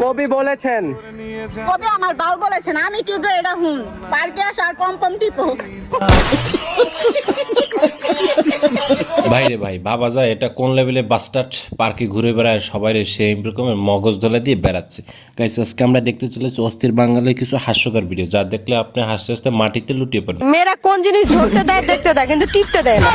কবি বলেছেন। কবে আমার বাল বলেছেন, আমি কি এটা হুন পার্কে আসার পম পম টিপো। ভাই রে ভাই, বাবা যায় এটা কোন লেভেলে বাস্টার্ড পার্কে ঘুরে বেড়ায়, সবাই সেই রকমের মগজ ধলে দিয়ে বেড়াচ্ছে। গাইস, আজকে আমরা দেখতে চলেছি অস্থির বাঙালির কিছু হাস্যকর ভিডিও, যা দেখলে আপনি হাসতে হাসতে মাটিতে লুটিয়ে পড়বেন। মেয়েরা কোন জিনিস ধরতে দেয় দেখতে দেয়, কিন্তু টিপতে দেয় না।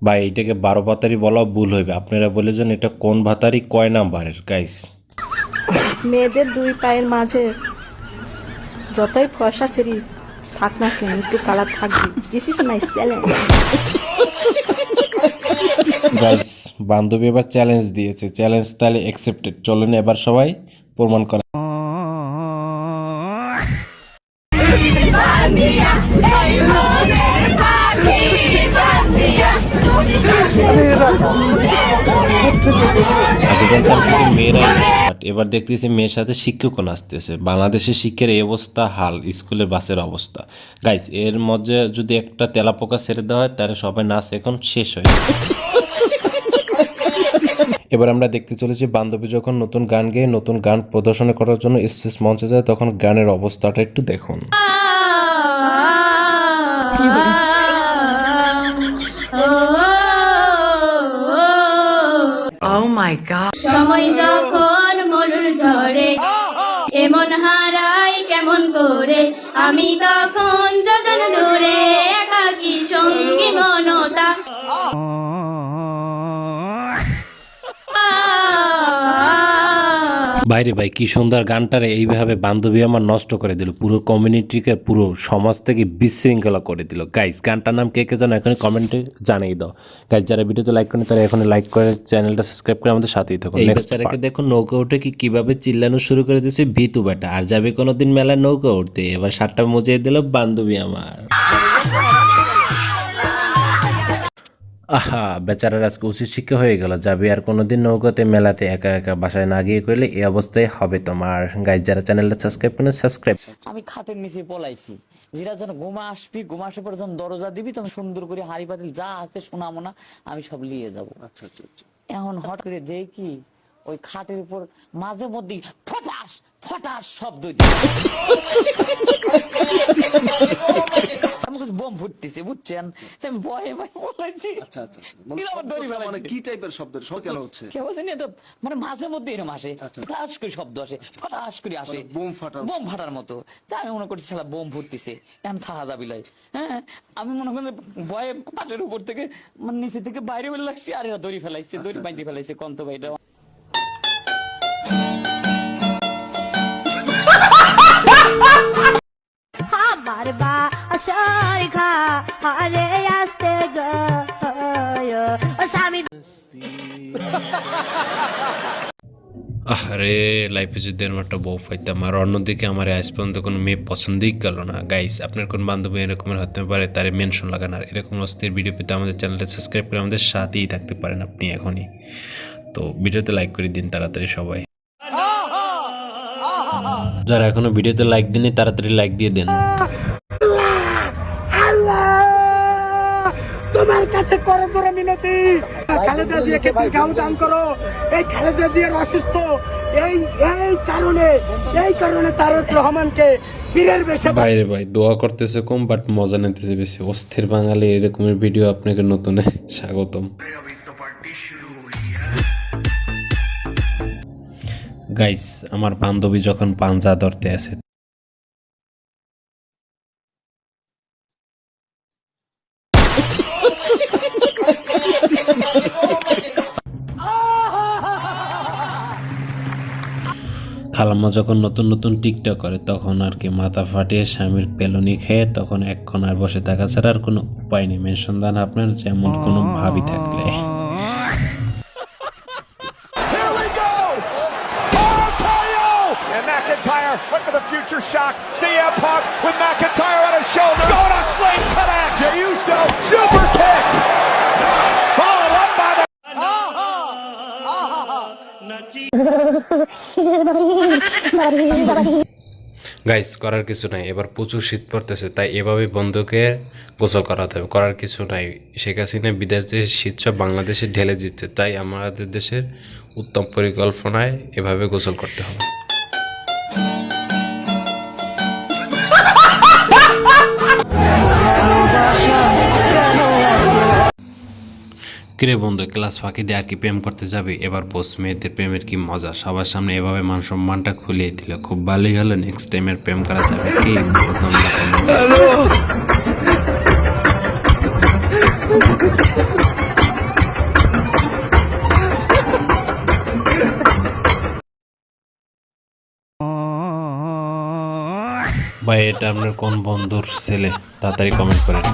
ভাই, এটাকে 12 ভাতারি বলা ভুল হইবে, আপনারা বলেছেন এটা কোন ভাতারি কয় নাম্বারের। গাইস, মেয়েদের দুই পায়ের মাঝে যতই ফর্সা সেরি থাক না কেন, একটু কালার থাকবে। This is my challenge. Guys, বান্ধবী এবার চ্যালেঞ্জ দিয়েছে, চ্যালেঞ্জ তাহলে অ্যাকসেপ্টেড। চলেন এবার সবাই প্রমাণ করে। আগে জানতাম শুধু মেয়েরাই নাচে, বাট এবার দেখতেছি মেয়ের সাথে শিক্ষকও নাচতেছে। বাংলাদেশের শিক্ষার এই অবস্থা, হাল স্কুলের বাসের অবস্থা। গাইস, এর মধ্যে যদি একটা তেলাপোকা ছেড়ে দেওয়া হয় তাহলে সবাই নাচ এখন শেষ হয়। এবার আমরা দেখতে চলেছি বান্ধবী যখন নতুন গান গেয়ে নতুন গান প্রদর্শন করার জন্য স্টেজ মঞ্চে যায়, তখন গানের অবস্থাটা একটু দেখুন। Oh my god. সময় যখন মরুর ঝরে এমন হারাই কেমন করে, আমি তখন যজন দূরে একাকী সঙ্গী মনতা। বাইরে ভাই, কি সুন্দর গানটারে এইভাবে বান্ধবী আমার নষ্ট করে দিল, পুরো কমিউনিটিকে, পুরো সমাজ থেকে বিশৃঙ্খলা করে দিল। গাইস, গানটার নাম কে কে জানো এখন কমেন্টে জানিয়ে দাও। গাইস, যারা ভিডিওতে লাইক করেন তারা এখন লাইক করে চ্যানেলটা সাবস্ক্রাইব করে আমাদের সাথেই থাকুন। এই বেচারাকে দেখুন নৌকা উঠে কিভাবে চিল্লানো শুরু করে দিয়েছে, ভিতু বেটা আর যাবে কোনোদিন মেলায় নৌকা উঠতে, এবার সাতটা মজিয়ে দিল বান্ধবী আমার। আহা, বেচারার আজকে উচিত শিক্ষা হয়ে গেল, যাবে আর কোনোদিন নৌকাতে মেলাতে একা একা বাসায় না গিয়ে করলে এই অবস্থায় হবে তোমার। গাইজ, যারা চ্যানেলটা সাবস্ক্রাইব করেন সাবস্ক্রাইব। আমি খাটের নিচে পলাইছি, যেটা যেন ঘুমা আসবি, ঘুমা আসার পর যখন দরজা দিবি তখন সুন্দর করে হাড়ি পাতিল যা আছে শোনামো না, আমি সব নিয়ে যাবো। এখন হঠাৎ করে দেখি ওই খাটের উপর মাঝে মধ্যে ফটাস ফটাস শব্দ বোম ফুটতেছে, বুঝছেন? আমি ভয়ে ভয়ে বলাইছি। কি টাইপের শব্দ কেন হচ্ছে? কেউ জানি এটা মানে মাঝে মধ্যে এরকম আসে, ফটাস করে শব্দ আসে, ফটাস করে আসে, বোম ফাটার মতো। তাই আমি মনে করছি সালা বোম ফুটতেছে, এখন থাকা দাবি লাই। হ্যাঁ, আমি মনে করি ভয়ে পাটের উপর থেকে মানে নিচে থেকে বাইরে বের লাগছি, আর এরা দড়ি ফেলাইছে, দড়ি বাঁধি ফেলাইছে কন্ত ভাইটা। আমার বাসার ঘা হারে আসতে গো স্বামী। আরে লাইফে যদি এরকম একটা বউ পাইতাম, আর অন্যদিকে আমার আজ পর্যন্ত কোনো মেয়ে পছন্দই গেল না। গাইস, আপনার কোন বান্ধবী এরকমের হতে পারে তারে মেনশন লাগান, আর এরকম অস্থির ভিডিও পেতে আমাদের চ্যানেলটা সাবস্ক্রাইব করে আমাদের সাথেই থাকতে পারেন আপনি এখনই। তো ভিডিওতে লাইক করে দিন তাড়াতাড়ি সবাই, যারা এখনো ভিডিওতে লাইক দিননি তাড়াতাড়ি লাইক দিয়ে দেন। তোমার কাছে করো জোরে মিনতি, খালেদা জিয়াকে গাও দান করো। এই খালেদা জিয়ার অসুস্থ, এই কারণে তারেক রহমানকে বীরের বেশে। বাইরে ভাই, দোয়া করতেছে কম বাট মজা নিতেছে বেশি। অস্থির বাঙালি এরকমের ভিডিও আপনাকে নতুনে স্বাগতম। গাইস, আমার বান্ধবী যখন পাঞ্জা ধরতে আসে খালাম্মা যখন নতুন নতুন টিকটক করে তখন আর কি মাথা ফাটিয়ে স্বামীর পেলনি খেয়ে তখন এক কোনায় বসে থাকা ছাড়া আর কোনো উপায় নেই। মেনশন দান আপনার যেমন কোনো ভাবি থাকলে। McIntyre went for the future shock. CM Punk with McIntyre on his shoulder. Going to Slate connect. Jey Uso super kick. Followed up by the. Guys করার কিছু নাই, এবার প্রচুর শীত পড়তেছে, তাই এভাবে বন্ধুকে গোসল করাতে হবে। করার কিছু নাই, শেখ হাসিনা বিদেশ দেশে শীত সব বাংলাদেশে ঢেলে দিচ্ছে, তাই আমাদের দেশের উত্তম পরিকল্পনায় এভাবে গোসল করতে হবে। কিরে বন্ধু, ক্লাস ফাঁকি দিয়ে আর কি প্রেম করতে যাবি? এবার বস, মেয়েদের প্রেমের কি মজা, সবার সামনে এভাবে মান সম্মানটা খুলিয়ে দিল, খুব ভালোই হলো। নেক্সট টাইমের প্রেম করা যাবে কি? ভাই এটা আপনার কোন বন্ধুর ছেলে? তাড়াতাড়ি কমেন্ট করেন।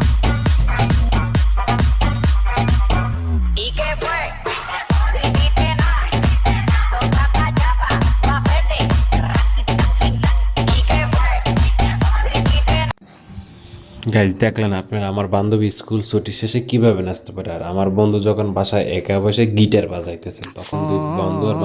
গাইজ দেখলেন আপনার, আমার বান্ধবী স্কুল ছুটি শেষে কিভাবে নাচতে পারে, আর আমার বন্ধু যখন বাসায় একা বসে গিটার বাজাইতেছে তখন দুই বন্ধু আর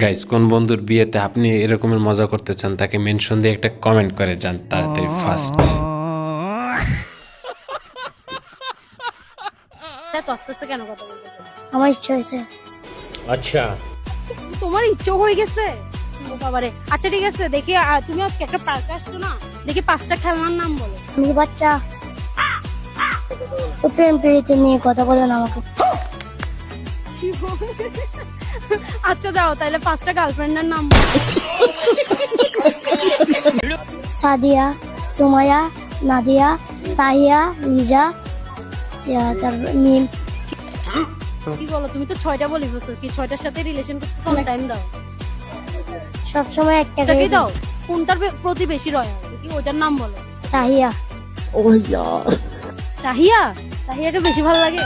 গাইজ কোন বন্ধুর বিয়েতে আপনি এরকমের মজা করতে চান তাকে মেনশন দিয়ে একটা কমেন্ট করে যান তাড়াতাড়ি ফার্স্ট। কেন কথা বলতে? আমার ইচ্ছা হয়েছে। তোমার ইচ্ছে হয়ে গেছে? ও বাবারে। আচ্ছা ঠিক আছে, দেখি তুমি আজকে একটা পার্কে আসছো না, দেখি 5টা খেলনার নাম বলো। আমি বাচ্চা, ও প্রেম প্রীতি নিয়ে কথা বলে না আমাকে। আচ্ছা যাও তাহলে 5টা গার্লফ্রেন্ডের নাম বলো। সাদিয়া, সুমাইয়া, নাদিয়া, তাহিয়া, লিজা, তারপর মিম। কি বলো, তুমি তো 6টা বলি বলছো, কি 6টার সাথে রিলেশন করতে কম টাইম দাও? সবসময় একটা এটাকে দাও, কোনটার প্রতি বেশি রয় কি ওইটার নাম বলো। তাহিয়া। তাহিয়া? তাহিয়াকে বেশি ভালো লাগে?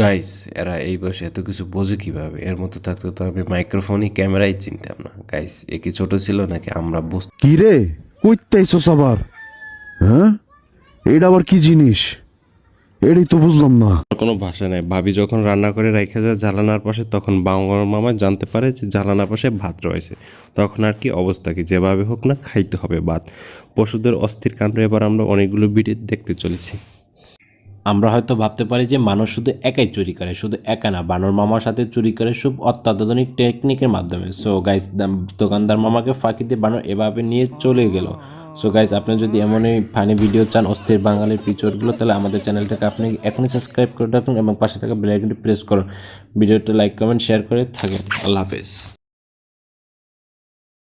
গাইস এরা এই বয়সে এত কিছু বোঝে কিভাবে? এর মতো থাকতো তো আমি মাইক্রোফোনই ক্যামেরাই চিনতাম না। গাইস এ কি ছোট ছিল নাকি? আমরা বুঝতে কি রে, কইতেইছস আবার? হ্যাঁ, এটা আবার কি জিনিস? এটাই তো বুঝলাম না। কোনো ভাষা নেই। ভাবি যখন রান্না করে রেখে যায় জালানার পাশে, তখন বাংলার মামা জানতে পারে যে জালানার পাশে ভাত রয়েছে। তখন আর কি অবস্থা কি, যেভাবে হোক না খাইতে হবে ভাত। পশুদের অস্থির কাণ্ডে এবার আমরা অনেকগুলো ভিডিও দেখতে চলেছি। আমরা হয়তো ভাবতে পারি যে মানুষ শুধু একাই চুরি করে, শুধু একা না, বানর মামার সাথে চুরি করে সব অত্যাধুনিক টেকনিকের মাধ্যমে। সো গাইস দোকানদার মামাকে ফাঁকি দিয়ে বানর এভাবে নিয়ে চলে গেল। সো গাইস আপনি যদি এমনই ফানি ভিডিও চান, অস্থির বাঙালির পিচরগুলো, তাহলে আমাদের চ্যানেলটাকে আপনি এখনই সাবস্ক্রাইব করে রাখুন এবং পাশে থাকা বেল আইকনটি প্রেস করুন। ভিডিওটা লাইক কমেন্ট শেয়ার করে থাকেন। আল্লাহ হাফেজ।